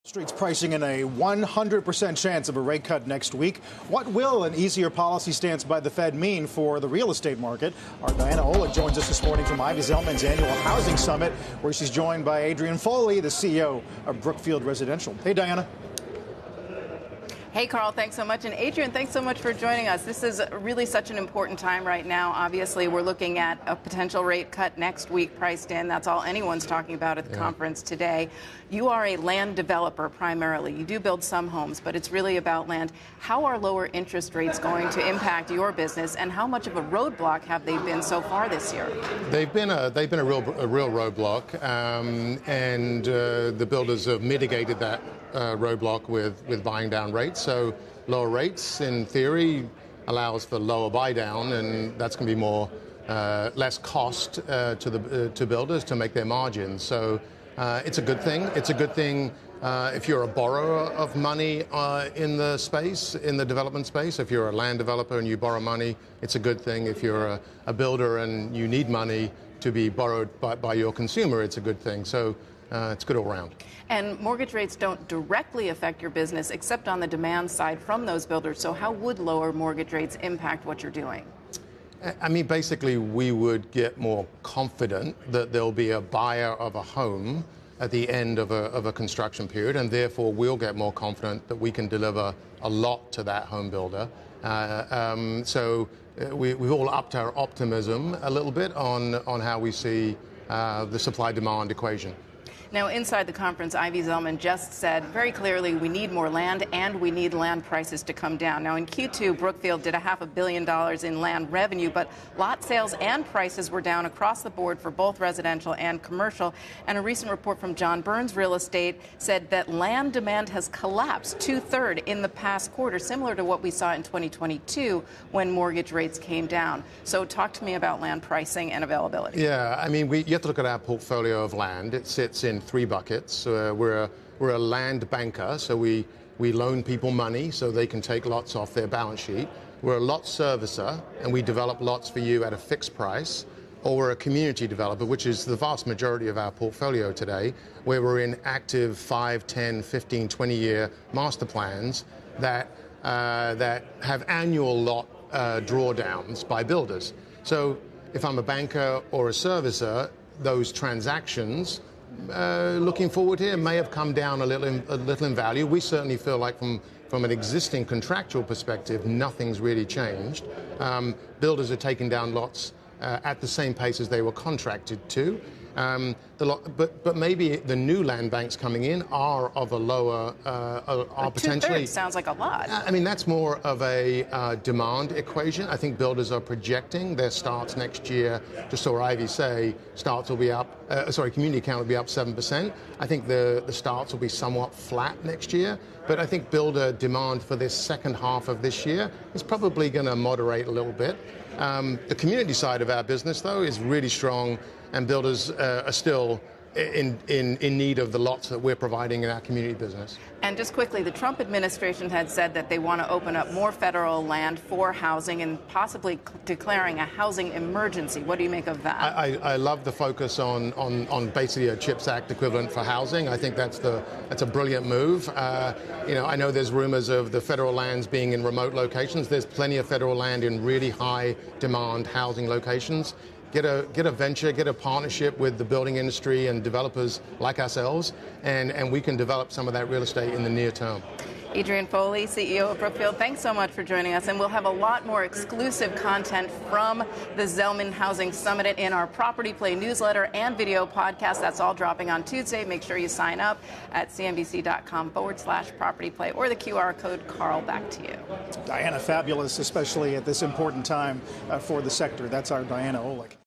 Street's pricing in a 100% chance of a rate cut next week. What will an easier policy stance by the Fed mean for the real estate market? Our Diana Olick joins us this morning from Ivy Zelman's annual housing summit, where she's joined by Adrian Foley, the CEO of Brookfield Residential. Hey, Diana. Hey, Carl, thanks so much. And Adrian, thanks so much for joining us. This is really such an important time right now. Obviously, we're looking at a potential rate cut next week priced in. That's all anyone's talking about at the conference today. You are a land developer primarily. You do build some homes, but it's really about land. How are lower interest rates going to impact your business, and how much of a roadblock have they been so far this year? They've been a real roadblock, and the builders have mitigated that roadblock with buying down rates. So lower rates, in theory, allows for lower buy down, and that's going to be more less cost to builders to make their margins. So it's a good thing. It's a good thing if you're a borrower of money in the space, in the development space. If you're a land developer and you borrow money, it's a good thing. If you're a builder and you need money to be borrowed by your consumer, it's a good thing. So it's good all around. And mortgage rates don't directly affect your business except on the demand side from those builders. So how would lower mortgage rates impact what you're doing? I mean, basically, we would get more confident that there'll be a buyer of a home at the end of a construction period, and therefore we'll get more confident that we can deliver a lot to that home builder. So we've all upped our optimism a little bit on how we see the supply-demand equation. Now, inside the conference, Ivy Zelman just said very clearly we need more land and we need land prices to come down. Now, in Q2, Brookfield did $500 million in land revenue, but lot sales and prices were down across the board for both residential and commercial. And a recent report from John Burns Real Estate said that land demand has collapsed two-thirds in the past quarter, similar to what we saw in 2022 when mortgage rates came down. So talk to me about land pricing and availability. Yeah, I mean, you have to look at our portfolio of land. It sits in three buckets. We're a land banker, so we loan people money so they can take lots off their balance sheet. We're a lot servicer, and we develop lots for you at a fixed price. Or we're a community developer, which is the vast majority of our portfolio today, where we're in active 5, 10, 15, 20-year master plans that have annual lot drawdowns by builders. So if I'm a banker or a servicer, those transactions looking forward here may have come down a little in value. We certainly feel like from an existing contractual perspective, nothing's really changed. Builders are taking down lots at the same pace as they were contracted to. But maybe the new land banks coming in are of a lower, are potentially... sounds like a lot. I mean, that's more of a demand equation. I think builders are projecting their starts next year. Just saw Ivy say starts will be up, community count will be up 7%. I think the starts will be somewhat flat next year. But I think builder demand for this second half of this year is probably going to moderate a little bit. The community side of our business, though, is really strong, and builders are still in need of the lots that we're providing in our community business. And just quickly, the Trump administration had said that they want to open up more federal land for housing and possibly declaring a housing emergency. What do you make of that? I love the focus on basically a CHIPS Act equivalent for housing. I think that's a brilliant move. I know there's rumors of the federal lands being in remote locations. There's plenty of federal land in really high demand housing locations. Get a venture, get a partnership with the building industry and developers like ourselves, and we can develop some of that real estate in the near term. Adrian Foley, CEO of Brookfield, thanks so much for joining us. And we'll have a lot more exclusive content from the Zelman Housing Summit in our Property Play newsletter and video podcast. That's all dropping on Tuesday. Make sure you sign up at cnbc.com/propertyplay or the QR code. Carl, back to you. Diana, fabulous, especially at this important time for the sector. That's our Diana Olick.